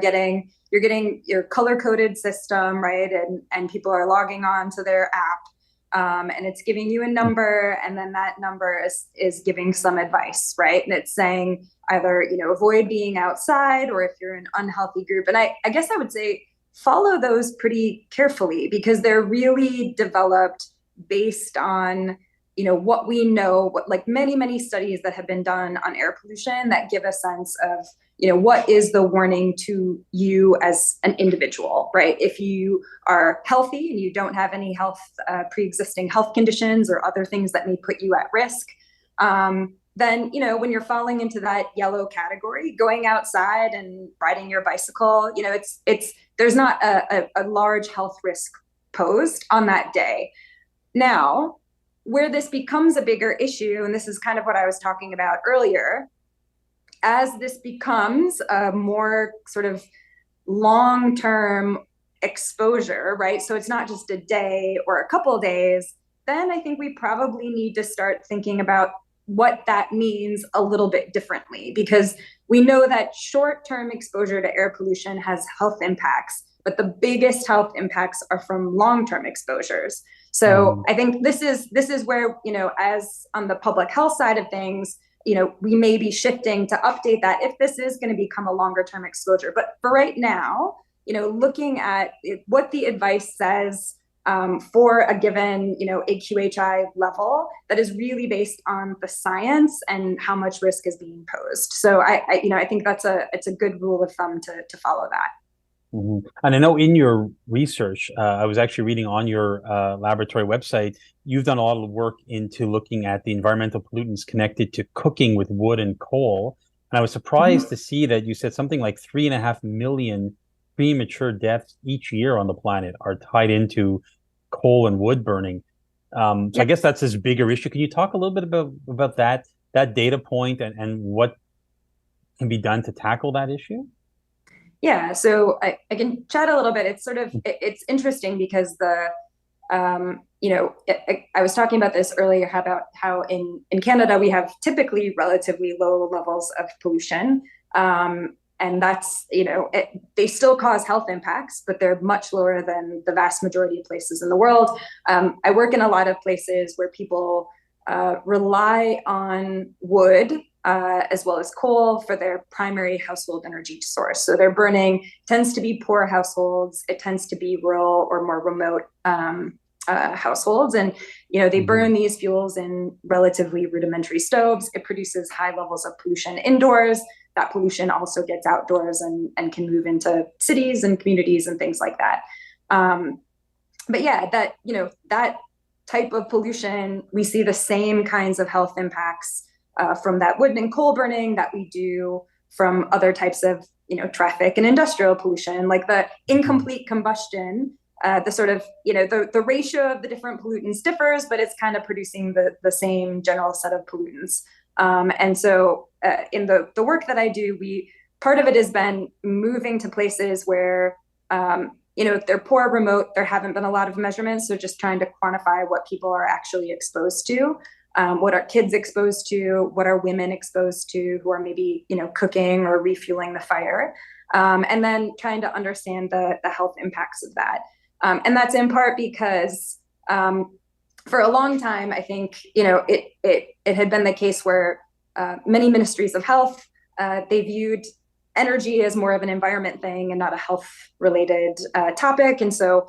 you're getting your color-coded system, right? And people are logging on to their app. And it's giving you a number, and then that number is giving some advice, right? And it's saying either, avoid being outside, or if you're an unhealthy group. And I guess I would say follow those pretty carefully, because they're really developed based on, what we know, like many studies that have been done on air pollution that give a sense of, what is the warning to you as an individual, right? If you are healthy and you don't have any pre-existing health conditions or other things that may put you at risk, then, when you're falling into that yellow category, going outside and riding your bicycle, there's not a large health risk posed on that day. Now, where this becomes a bigger issue, and this is kind of what I was talking about earlier, as this becomes a more sort of long-term exposure, right? So it's not just a day or a couple of days, then I think we probably need to start thinking about what that means a little bit differently, because we know that short-term exposure to air pollution has health impacts, but the biggest health impacts are from long-term exposures. So I think this is where, as on the public health side of things, we may be shifting to update that if this is going to become a longer term exposure. But for right now, looking at what the advice says for a given, AQHI level, that is really based on the science and how much risk is being posed. So I think it's a good rule of thumb to follow that. And I know in your research, I was actually reading on your laboratory website, you've done a lot of work into looking at the environmental pollutants connected to cooking with wood and coal. And I was surprised to see that you said something like 3.5 million premature deaths each year on the planet are tied into coal and wood burning. So I guess that's this bigger issue. Can you talk a little bit about that data point and what can be done to tackle that issue? Yeah, so I can chat a little bit. It's it's interesting because I was talking about this earlier about how in Canada we have typically relatively low levels of pollution. And that's, they still cause health impacts, but they're much lower than the vast majority of places in the world. I work in a lot of places where people rely on wood as well as coal for their primary household energy source. So they're burning, tends to be poor households. It tends to be rural or more remote households. And, they burn these fuels in relatively rudimentary stoves. It produces high levels of pollution indoors. That pollution also gets outdoors and can move into cities and communities and things like that. But yeah, that type of pollution, we see the same kinds of health impacts from that wood and coal burning that we do from other types of, traffic and industrial pollution, like the incomplete combustion. The sort of, the ratio of the different pollutants differs, but it's kind of producing the same general set of pollutants. And so in the work that I do, part of it has been moving to places where, they're poor, remote, there haven't been a lot of measurements. So just trying to quantify what people are actually exposed to. What are kids exposed to? What are women exposed to who are maybe, cooking or refueling the fire? And then trying to understand the health impacts of that. And that's in part because for a long time, I think, it had been the case where many ministries of health, they viewed energy as more of an environment thing and not a health related topic. And so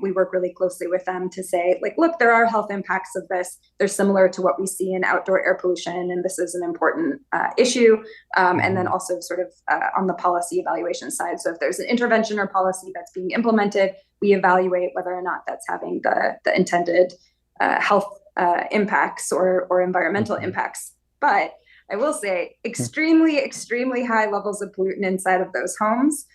we work really closely with them to say, like, look, there are health impacts of this. They're similar to what we see in outdoor air pollution. And this is an important issue. And then also sort of on the policy evaluation side. So if there's an intervention or policy that's being implemented, we evaluate whether or not that's having the intended health impacts or environmental impacts. But I will say extremely, extremely high levels of pollutant inside of those homes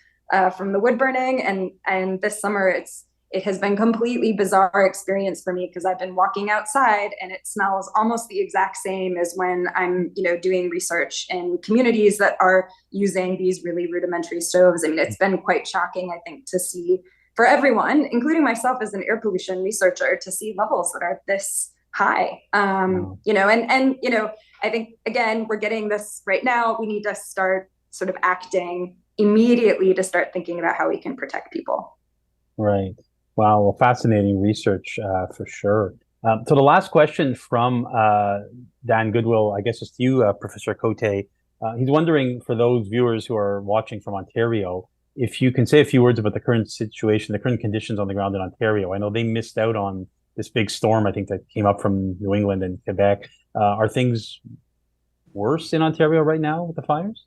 from the wood burning. And this summer, it has been completely bizarre experience for me because I've been walking outside and it smells almost the exact same as when I'm, doing research in communities that are using these really rudimentary stoves. I mean, it's been quite shocking, I think, to see for everyone, including myself as an air pollution researcher, to see levels that are this high. I think, again, we're getting this right now. We need to start sort of acting immediately to start thinking about how we can protect people. Right. Wow. Well, fascinating research for sure. So the last question from Dan Goodwill, I guess it's to you, Professor Cote. He's wondering, for those viewers who are watching from Ontario, if you can say a few words about the current situation, the current conditions on the ground in Ontario. I know they missed out on this big storm, I think, that came up from New England and Quebec. Are things worse in Ontario right now with the fires?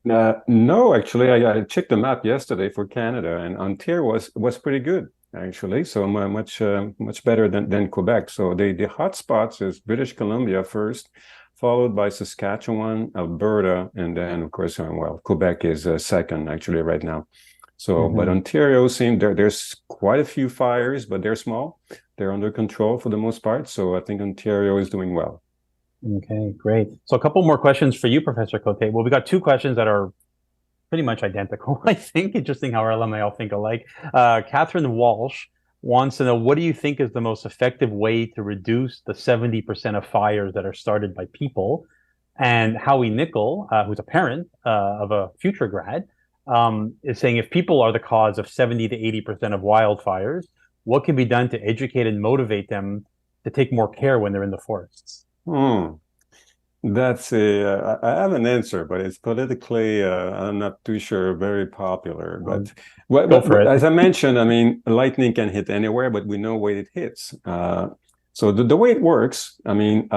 No, actually, I checked the map yesterday for Canada, and Ontario was pretty good, actually. So much better than Quebec. So the hot spots is British Columbia first, followed by Saskatchewan, Alberta, and then, of course, Quebec is second, actually, right now. So, but Ontario there's quite a few fires, but they're small. They're under control for the most part. So I think Ontario is doing well. Okay, great. So a couple more questions for you, Professor Cote. Well, we got two questions that are pretty much identical, I think. Interesting how our alumni all think alike. Catherine Walsh wants to know, what do you think is the most effective way to reduce the 70% of fires that are started by people? And Howie Nickel, who's a parent of a future grad, is saying, if people are the cause of 70 to 80% of wildfires, what can be done to educate and motivate them to take more care when they're in the forests? That's I have an answer, but it's politically, I'm not too sure, very popular. But as I mentioned, I mean, lightning can hit anywhere, but we know where it hits. So the way it works, I mean,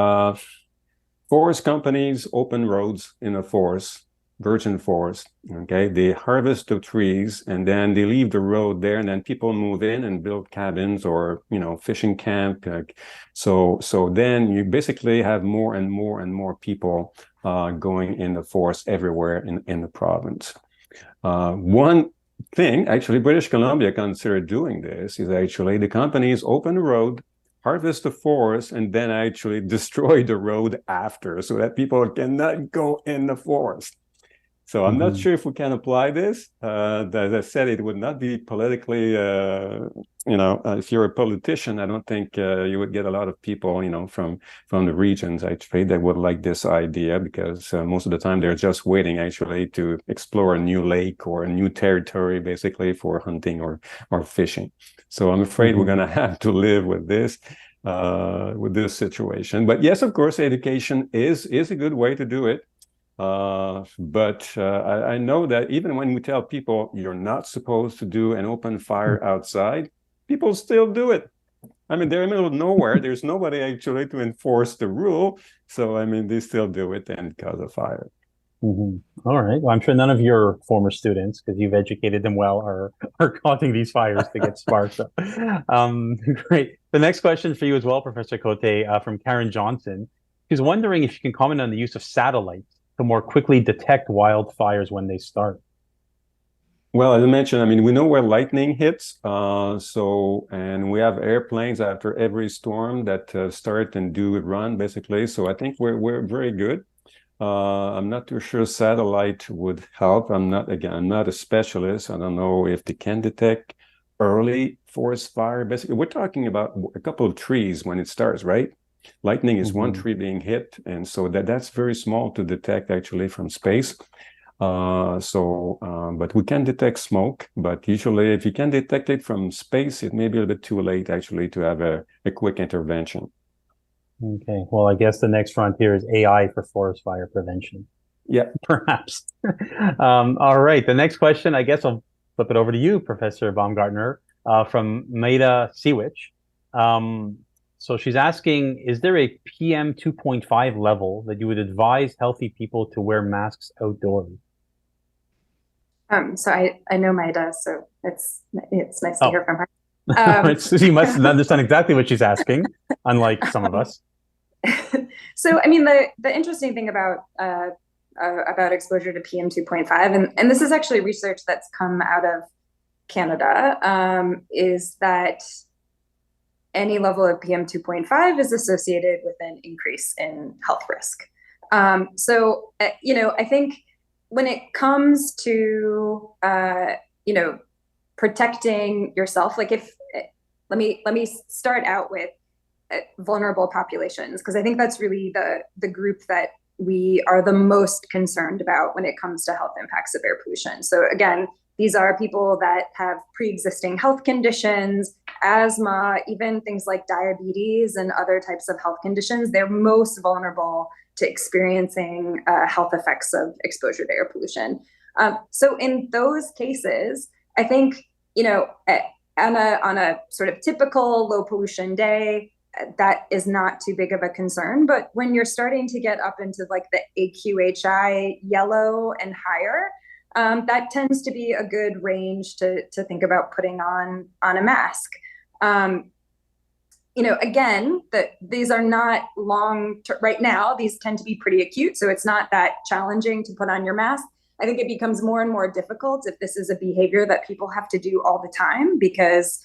forest companies open roads in a forest, virgin forest, okay? They harvest the trees and then they leave the road there, and then people move in and build cabins or, fishing camp. So then you basically have more and more and more people going in the forest everywhere in the province. One thing, actually, British Columbia considered doing this is actually the companies open the road, harvest the forest, and then actually destroy the road after so that people cannot go in the forest. So I'm not sure if we can apply this. As I said, it would not be politically, if you're a politician, I don't think you would get a lot of people, from the regions actually that would like this idea, because most of the time they're just waiting actually to explore a new lake or a new territory, basically for hunting or fishing. So I'm afraid we're going to have to live with this situation. But yes, of course, education is a good way to do it. But I know that even when we tell people you're not supposed to do an open fire outside, people still do it. I mean, they're in the middle of nowhere. There's nobody actually to enforce the rule. So, I mean, they still do it and cause a fire. All right. Well, I'm sure none of your former students, because you've educated them well, are causing these fires to get sparked. So, great. The next question for you as well, Professor Cote, from Karen Johnson. She's wondering if you can comment on the use of satellites to more quickly detect wildfires when they start. Well, as I mentioned, I mean, we know where lightning hits. And we have airplanes after every storm that start and do run, basically. So I think we're very good. I'm not too sure satellite would help. I'm not a specialist. I don't know if they can detect early forest fire. Basically, we're talking about a couple of trees when it starts, right? Lightning is one tree being hit, and so that's very small to detect actually from space. But we can detect smoke, but usually if you can detect it from space, it may be a little bit too late actually to have a quick intervention. Okay, well, I guess the next frontier is AI for forest fire prevention. Yeah, perhaps. All right, the next question, I guess I'll flip it over to you, Professor Baumgartner, from Maida Seawich. So she's asking, is there a PM 2.5 level that you would advise healthy people to wear masks outdoors? So I know Maida, so it's nice to hear from her. So you must understand exactly what she's asking, unlike some of us. So, I mean, the interesting thing about exposure to PM 2.5, and this is actually research that's come out of Canada, is that any level of PM 2.5 is associated with an increase in health risk. I think when it comes to, protecting yourself, like let me start out with vulnerable populations, because I think that's really the group that we are the most concerned about when it comes to health impacts of air pollution. So again, these are people that have pre-existing health conditions, asthma, even things like diabetes and other types of health conditions. They're most vulnerable to experiencing health effects of exposure to air pollution. So in those cases, I think, on a sort of typical low pollution day, that is not too big of a concern. But when you're starting to get up into like the AQHI yellow and higher, that tends to be a good range to think about putting on a mask. Again, these are not right now, these tend to be pretty acute, so it's not that challenging to put on your mask. I think it becomes more and more difficult if this is a behavior that people have to do all the time, because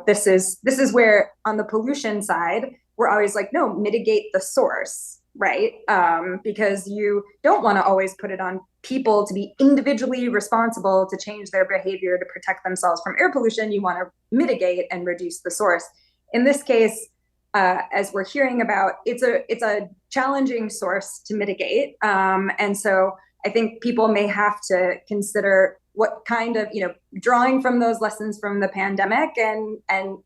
this is where on the pollution side, we're always like, no, mitigate the source, right? Because you don't want to always put it on people to be individually responsible to change their behavior to protect themselves from air pollution. You want to mitigate and reduce the source. In this case, as we're hearing about, it's a challenging source to mitigate. And so I think people may have to consider what kind of, drawing from those lessons from the pandemic, and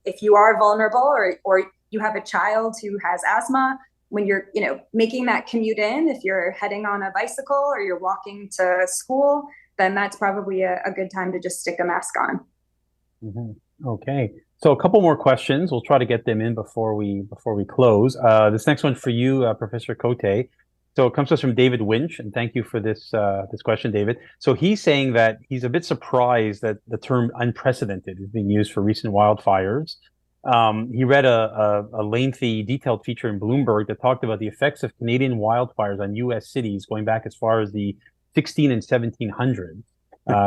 if you are vulnerable or you have a child who has asthma, when you're, making that commute in, if you're heading on a bicycle or you're walking to school, then that's probably a good time to just stick a mask on. Okay. So a couple more questions. We'll try to get them in before we close. This next one for you, Professor Cote. So it comes to us from David Winch, and thank you for this question, David. So he's saying that he's a bit surprised that the term unprecedented is being used for recent wildfires. He read a lengthy, detailed feature in Bloomberg that talked about the effects of Canadian wildfires on U.S. cities going back as far as the 16 and 1700s,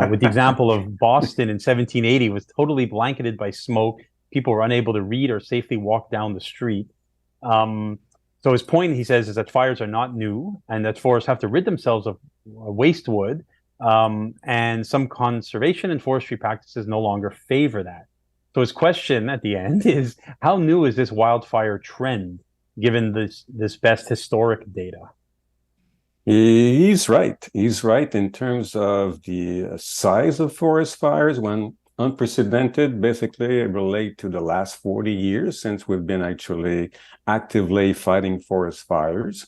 with the example of Boston in 1780 was totally blanketed by smoke people were unable to read or safely walk down the street. So his point, he says, is that fires are not new and that forests have to rid themselves of waste wood. And some conservation and forestry practices no longer favor that. So his question at the end is, how new is this wildfire trend, given this best historic data? He's right. He's right in terms of the size of forest fires, when unprecedented, basically relate to the last 40 years since we've been actually actively fighting forest fires.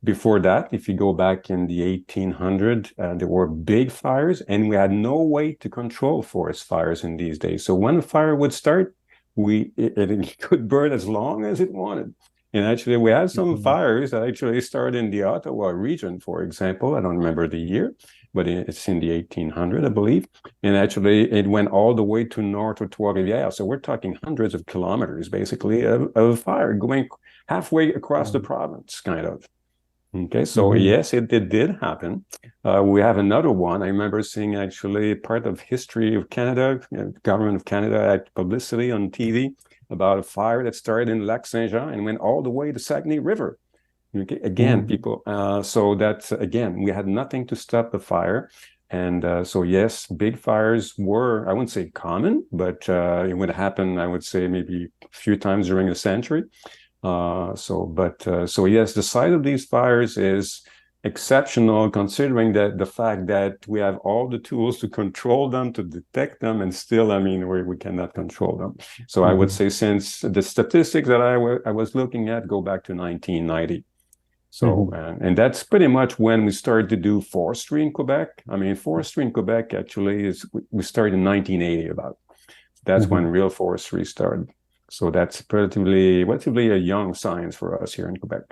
Before that, if you go back in the 1800s, there were big fires, and we had no way to control forest fires in these days. So when a fire would start, it could burn as long as it wanted. And actually, we had some fires that actually started in the Ottawa region, for example. I don't remember the year, but it's in the 1800s, I believe. And actually, it went all the way to north of Trois-Rivières. So we're talking hundreds of kilometers, basically, of fire going halfway across the province, kind of. Okay, so yes, it did happen. We have another one. I remember seeing actually part of History of Canada, Government of Canada had publicity on TV about a fire that started in Lac Saint-Jean and went all the way to Saguenay River. Okay, again, people, so that's, again, we had nothing to stop the fire. And so, yes, big fires were, I wouldn't say common, but it would happen, I would say, maybe a few times during the century. So yes, the size of these fires is exceptional, considering that the fact that we have all the tools to control them, to detect them, and still, I mean, we cannot control them. So I would say, since the statistics that I was looking at go back to 1990. So, and that's pretty much when we started to do forestry in Quebec. I mean, forestry in Quebec actually we started in 1980 about. That's when real forestry started. So that's relatively a young science for us here in Quebec.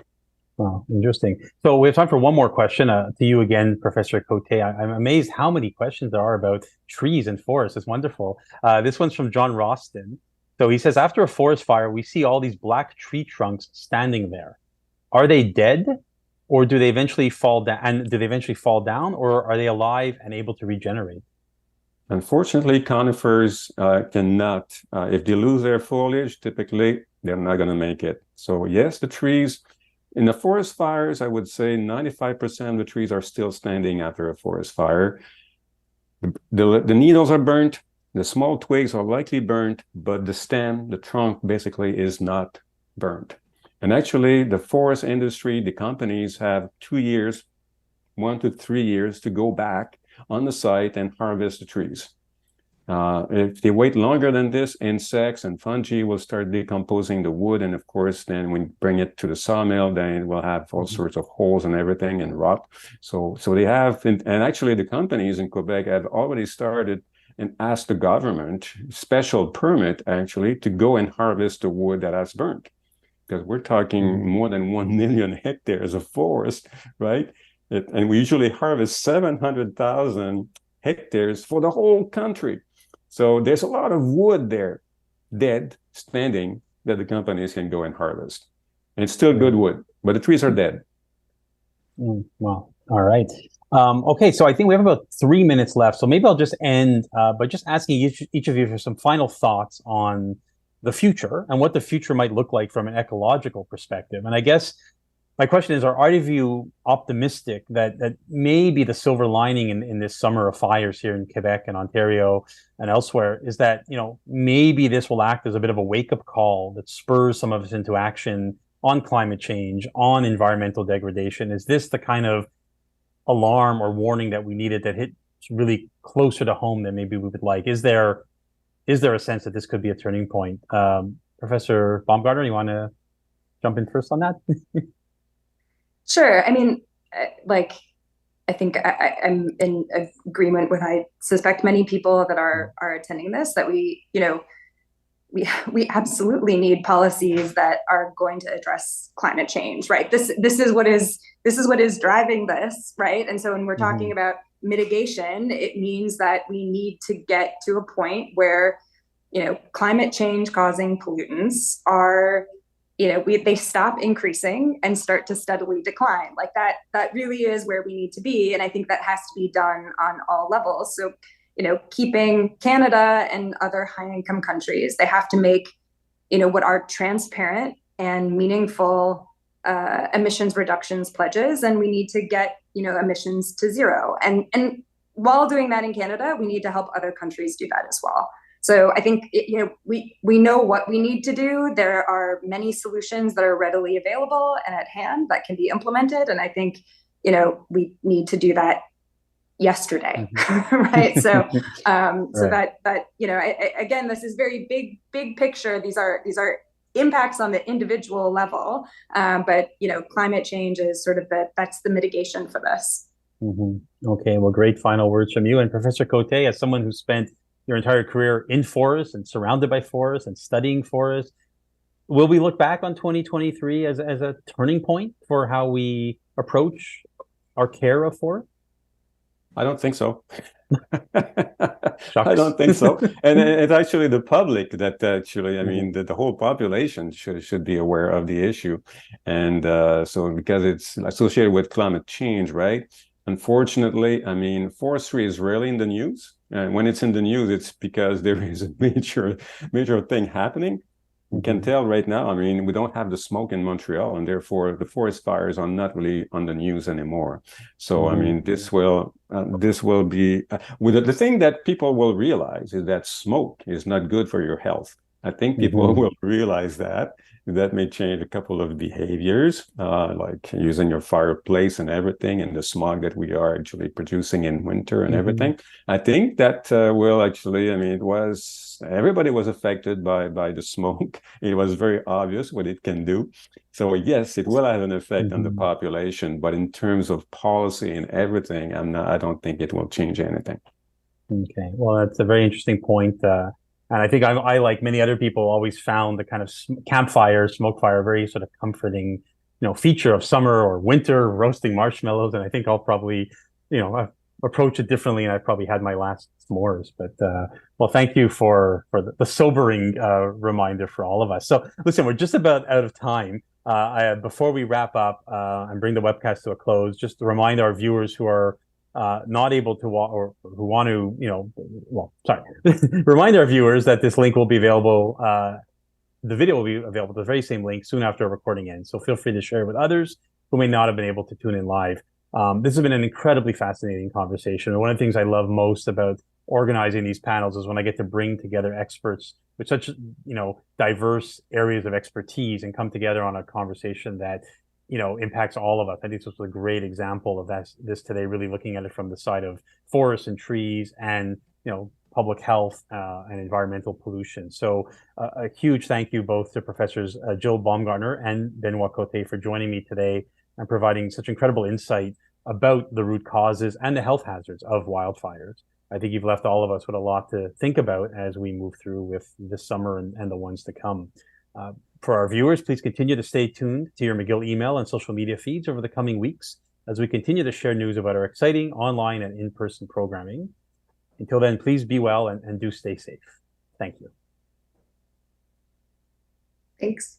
Wow, interesting. So we have time for one more question to you again, Professor Cote. I'm amazed how many questions there are about trees and forests. It's wonderful. This one's from John Roston. So he says, after a forest fire, we see all these black tree trunks standing there. Are they dead, or do they eventually fall down? And do they eventually fall down, or are they alive and able to regenerate? Unfortunately, conifers cannot. If they lose their foliage, typically they're not going to make it. So yes, the trees in the forest fires, I would say 95% of the trees are still standing after a forest fire. The needles are burnt, the small twigs are likely burnt, but the stem, the trunk, basically is not burnt. And actually, the forest industry, the companies have 2 years, 1 to 3 years to go back on the site and harvest the trees. If they wait longer than this, insects and fungi will start decomposing the wood. And of course, then when you bring it to the sawmill, then it will have all sorts of holes and everything and rot. So they have, and actually the companies in Quebec have already started and asked the government special permit actually to go and harvest the wood that has burnt. Because we're talking more than 1 million hectares of forest, right? And we usually harvest 700,000 hectares for the whole country. So there's a lot of wood there, dead, standing, that the companies can go and harvest. And it's still good wood, but the trees are dead. Well, all right. Okay, so I think we have about 3 minutes left. So maybe I'll just end by just asking each of you for some final thoughts on the future and what the future might look like from an ecological perspective. And I guess my question is, are either of you optimistic that maybe the silver lining in this summer of fires here in Quebec and Ontario and elsewhere is that, maybe this will act as a bit of a wake-up call that spurs some of us into action on climate change, on environmental degradation? Is this the kind of alarm or warning that we needed that hit really closer to home than maybe we would like? Is there a sense that this could be a turning point? Professor Baumgartner, you want to jump in first on that? Sure. I mean, I think I'm in agreement with, I suspect, many people that are attending this, that we absolutely need policies that are going to address climate change, right? This is what is driving this, right? And so when we're talking about mitigation, it means that we need to get to a point where, climate change causing pollutants are, they stop increasing and start to steadily decline. Like that really is where we need to be. And I think that has to be done on all levels. So, keeping Canada and other high-income countries, they have to make, what are transparent and meaningful emissions reductions pledges, and we need to get, emissions to zero. And while doing that in Canada, we need to help other countries do that as well. So I think, we know what we need to do. There are many solutions that are readily available and at hand that can be implemented. And I think, we need to do that yesterday, right? So, Right. that again, this is very big picture. These are impacts on the individual level, but climate change is sort of that's the mitigation for this. Okay, well, great final words from you. And Professor Cote, as someone who spent your entire career in forests and surrounded by forests and studying forests, will we look back on 2023 as a turning point for how we approach our care of forests? I don't think so. Shucks. I don't think so. And it's actually the public that actually, I mean, the whole population should be aware of the issue. And so because it's associated with climate change, right? Unfortunately, I mean, forestry is rarely in the news. And when it's in the news, it's because there is a major thing happening. We can tell right now, I mean, we don't have the smoke in Montreal, and therefore the forest fires are not really on the news anymore. So, I mean, this will be, the thing that people will realize is that smoke is not good for your health. I think people will realize that. That may change a couple of behaviors, like using your fireplace and everything, and the smog that we are actually producing in winter and everything. I think that will actually, I mean, everybody was affected by the smoke. It was very obvious what it can do. So yes, it will have an effect on the population, but in terms of policy and everything, I don't think it will change anything. Okay, well, that's a very interesting point. And I think I, like many other people, always found the kind of campfire, smoke fire, very sort of comforting, feature of summer or winter, roasting marshmallows. And I think I'll probably, approach it differently. And I probably had my last s'mores. But well, thank you for the sobering reminder for all of us. So listen, we're just about out of time. Before we wrap up and bring the webcast to a close, just to remind our viewers who are not able to or who want to, remind our viewers that this link will be available. The video will be available, the very same link, soon after our recording ends. So feel free to share it with others who may not have been able to tune in live. This has been an incredibly fascinating conversation. And one of the things I love most about organizing these panels is when I get to bring together experts with such, diverse areas of expertise and come together on a conversation that impacts all of us. I think this was a great example of this today, really looking at it from the side of forests and trees and, public health and environmental pollution. So a huge thank you both to Professors Jill Baumgartner and Benoit Cote for joining me today and providing such incredible insight about the root causes and the health hazards of wildfires. I think you've left all of us with a lot to think about as we move through with this summer and the ones to come. For our viewers, please continue to stay tuned to your McGill email and social media feeds over the coming weeks as we continue to share news about our exciting online and in-person programming. Until then, please be well and do stay safe. Thank you. Thanks.